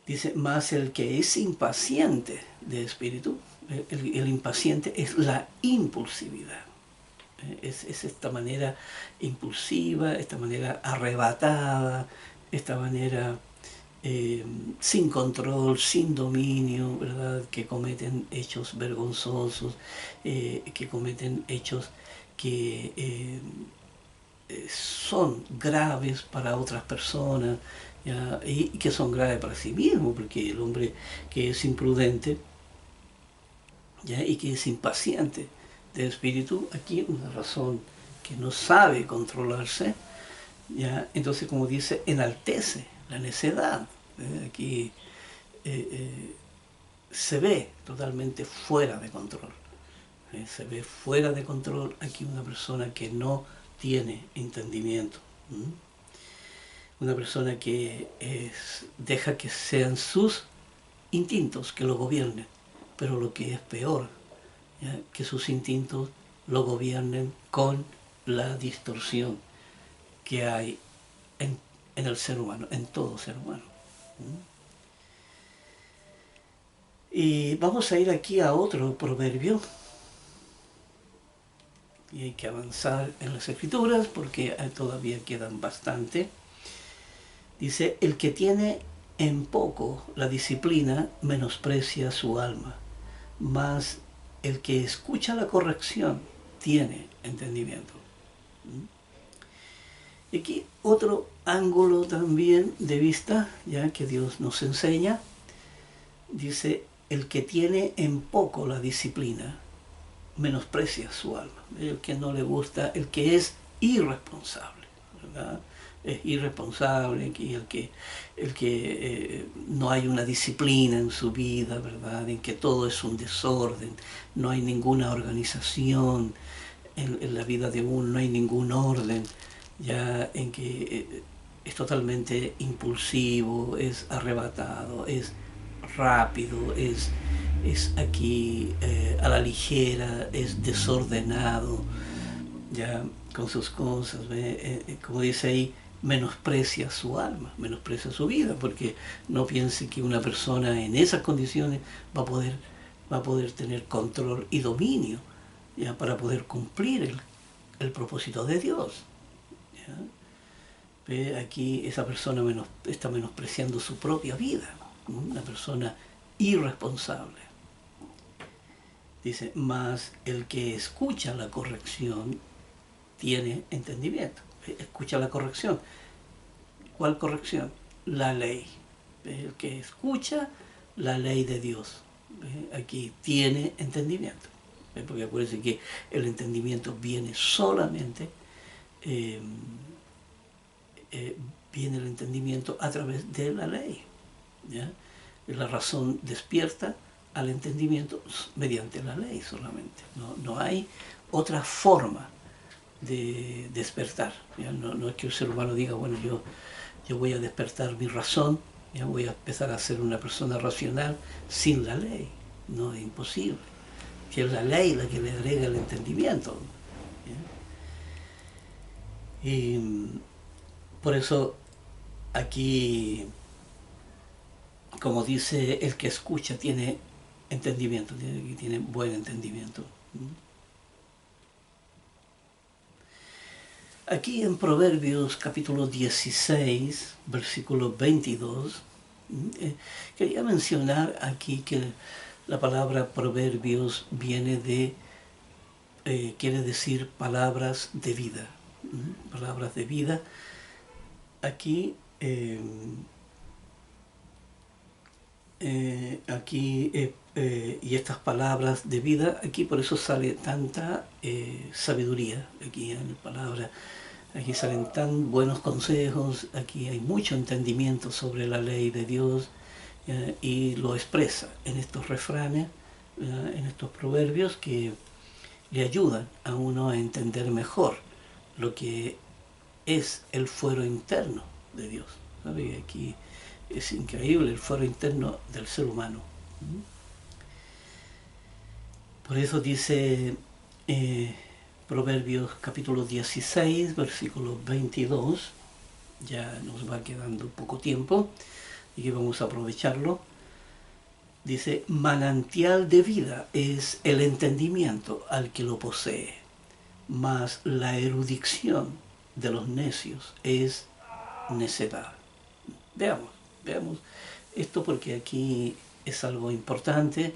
Speaker 1: Dice, más el que es impaciente de espíritu, el impaciente es la impulsividad. Es esta manera impulsiva, esta manera arrebatada, esta manera sin control, sin dominio, ¿verdad?, que cometen hechos vergonzosos, que cometen hechos que son graves para otras personas, ¿ya? Y que son graves para sí mismo, porque el hombre que es imprudente, ¿ya?, y que es impaciente de espíritu, aquí una razón que no sabe controlarse, ¿ya? Entonces, como dice, enaltece la necedad. Aquí se ve totalmente fuera de control. Se ve fuera de control aquí una persona que no tiene entendimiento. Una persona que deja que sean sus instintos que lo gobiernen, pero lo que es peor, ¿ya?, que sus instintos lo gobiernen con la distorsión que hay en el ser humano, en todo ser humano. Y vamos a ir aquí a otro proverbio, y hay que avanzar en las escrituras porque todavía quedan bastante. Dice, el que tiene en poco la disciplina menosprecia su alma, mas el que escucha la corrección tiene entendimiento. Y aquí otro ángulo también de vista, ya que Dios nos enseña, dice, el que tiene en poco la disciplina, menosprecia su alma. El que no le gusta, el que es irresponsable, ¿verdad? Es irresponsable, y el que no hay una disciplina en su vida, ¿verdad? En que todo es un desorden, no hay ninguna organización en la vida de uno, no hay ningún orden, ya en que es totalmente impulsivo, es arrebatado, es rápido, es aquí a la ligera, es desordenado, ya con sus cosas, como dice ahí, menosprecia su alma, menosprecia su vida, porque no piense que una persona en esas condiciones va a poder tener control y dominio, ya para poder cumplir el propósito de Dios. ¿Ya? Ve, aquí esa persona está menospreciando su propia vida, una persona irresponsable. Dice, más el que escucha la corrección tiene entendimiento. Escucha la corrección. ¿Cuál corrección? La ley. El que escucha la ley de Dios. Aquí tiene entendimiento. Porque acuérdense que el entendimiento viene solamente, viene el entendimiento a través de la ley. ¿Ya? La razón despierta al entendimiento mediante la ley solamente. No hay otra forma de despertar. ¿Ya? No es que el ser humano diga, bueno, yo voy a despertar mi razón, ya voy a empezar a ser una persona racional sin la ley. No, es imposible. Que es la ley la que le agrega el entendimiento. ¿Ya? Y por eso aquí, como dice, el que escucha tiene entendimiento, tiene buen entendimiento. Aquí en Proverbios capítulo 16, versículo 22, quería mencionar aquí que la palabra proverbios viene de, quiere decir palabras de vida. Palabras de vida. Aquí, y estas palabras de vida, aquí por eso sale tanta sabiduría, aquí en la palabra. Aquí salen tan buenos consejos, aquí hay mucho entendimiento sobre la ley de Dios, y lo expresa en estos refranes, en estos proverbios que le ayudan a uno a entender mejor lo que es el fuero interno de Dios. ¿Sabe? Aquí es increíble el fuero interno del ser humano. Por eso dice Proverbios capítulo 16, versículo 22, ya nos va quedando poco tiempo y que vamos a aprovecharlo. Dice, manantial de vida es el entendimiento al que lo posee, mas la erudición de los necios es necedad. Veamos esto porque aquí es algo importante,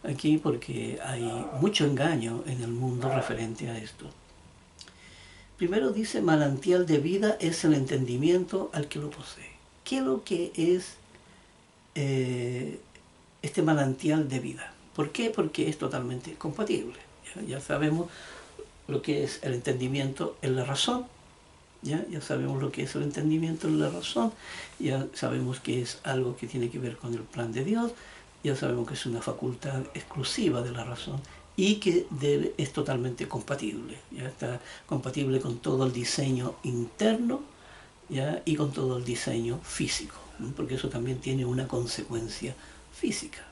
Speaker 1: aquí porque hay mucho engaño en el mundo referente a esto. Primero dice, manantial de vida es el entendimiento al que lo posee. ¿Qué es lo que es este manantial de vida? ¿Por qué? Porque es totalmente compatible. Ya sabemos lo que es el entendimiento en la razón. Ya sabemos lo que es el entendimiento en la razón. Ya sabemos que es algo que tiene que ver con el plan de Dios. Ya sabemos que es una facultad exclusiva de la razón y que es totalmente compatible. Ya está compatible con todo el diseño interno, ¿ya? Y con todo el diseño físico, ¿no? Porque eso también tiene una consecuencia física.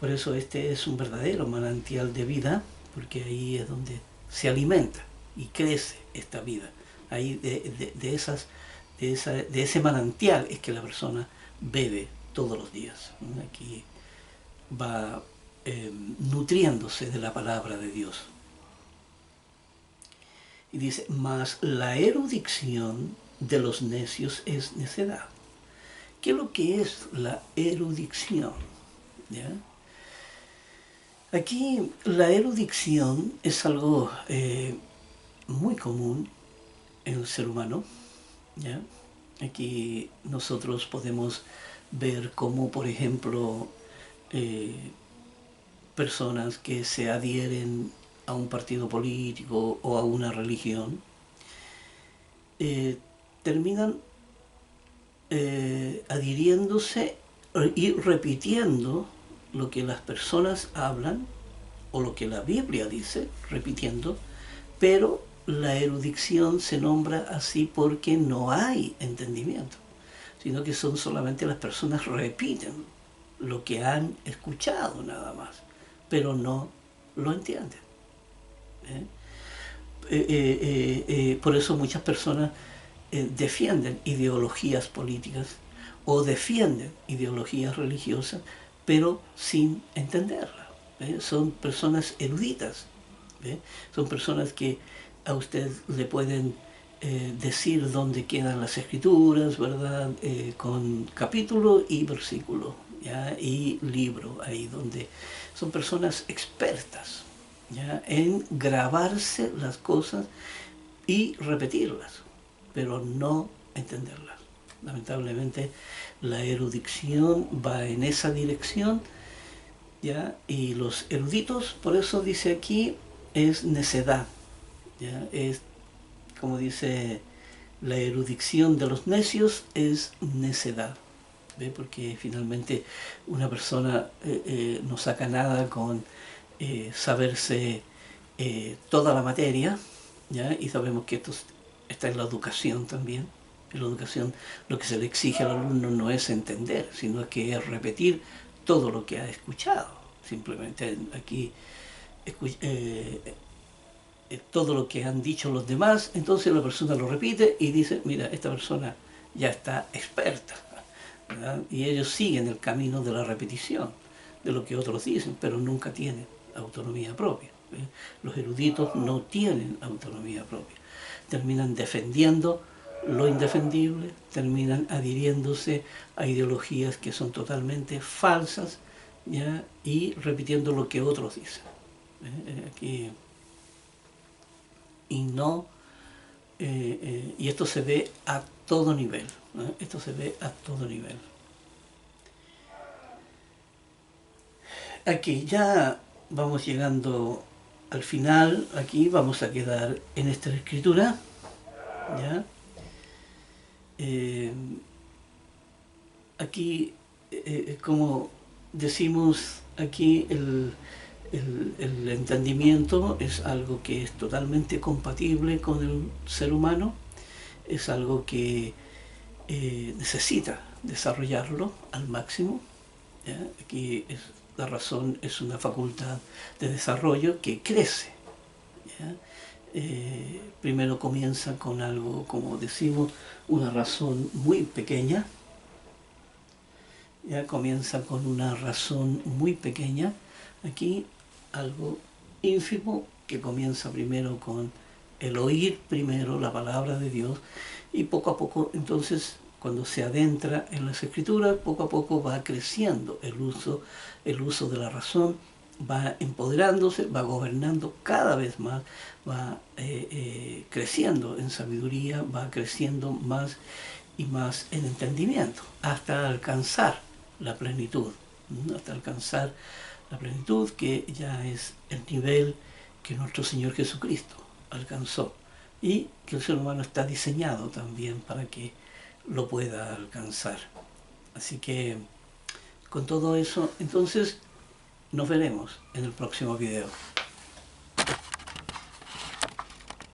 Speaker 1: Por eso este es un verdadero manantial de vida, porque ahí es donde se alimenta y crece esta vida. Ahí de ese manantial es que la persona bebe todos los días. Aquí va nutriéndose de la palabra de Dios. Y dice, mas la erudición de los necios es necedad. ¿Qué es lo que es la erudición? ¿Ya? Aquí la erudición es algo muy común en el ser humano, ¿ya? Aquí nosotros podemos ver cómo, por ejemplo, personas que se adhieren a un partido político o a una religión, terminan adhiriéndose y repitiendo lo que las personas hablan o lo que la Biblia dice, repitiendo, pero la erudición se nombra así porque no hay entendimiento, sino que son solamente las personas repiten lo que han escuchado nada más, pero no lo entienden. Por eso muchas personas defienden ideologías políticas o defienden ideologías religiosas, pero sin entenderlas. Son personas eruditas, son personas que a usted le pueden decir dónde quedan las escrituras, ¿verdad? Con capítulo y versículo, ¿ya? Y libro, ahí donde son personas expertas, ¿ya? En grabarse las cosas y repetirlas, pero no entenderlas. Lamentablemente la erudición va en esa dirección, ¿ya? Y los eruditos, por eso dice aquí, es necedad, ¿ya? Es, como dice, la erudición de los necios es necedad, ¿ve? Porque finalmente una persona no saca nada con saberse toda la materia, ¿ya? Y sabemos que esto está en la educación también. En la educación lo que se le exige al alumno no es entender, sino que es repetir todo lo que ha escuchado. Simplemente aquí todo lo que han dicho los demás, entonces la persona lo repite y dice, mira, esta persona ya está experta, ¿verdad? Y ellos siguen el camino de la repetición de lo que otros dicen, pero nunca tienen autonomía propia. Los eruditos no tienen autonomía propia. Terminan defendiendo lo indefendible, terminan adhiriéndose a ideologías que son totalmente falsas, ¿ya? Y repitiendo lo que otros dicen. Aquí, y no y esto se ve a todo nivel, esto se ve a todo nivel. Aquí ya vamos llegando al final, aquí vamos a quedar en esta escritura, ¿ya? Aquí, como decimos aquí, el entendimiento es algo que es totalmente compatible con el ser humano, es algo que necesita desarrollarlo al máximo, ¿ya? Aquí la razón es una facultad de desarrollo que crece, ¿ya? Primero comienza con algo, como decimos, una razón muy pequeña, ya comienza con una razón muy pequeña, aquí algo ínfimo que comienza primero con el oír primero la palabra de Dios y poco a poco entonces cuando se adentra en las escrituras poco a poco va creciendo el uso de la razón, va empoderándose, va gobernando cada vez más, va creciendo en sabiduría, va creciendo más y más en entendimiento hasta alcanzar la plenitud, hasta alcanzar la plenitud que ya es el nivel que nuestro Señor Jesucristo alcanzó y que el ser humano está diseñado también para que lo pueda alcanzar. Así que con todo eso, entonces nos veremos en el próximo video.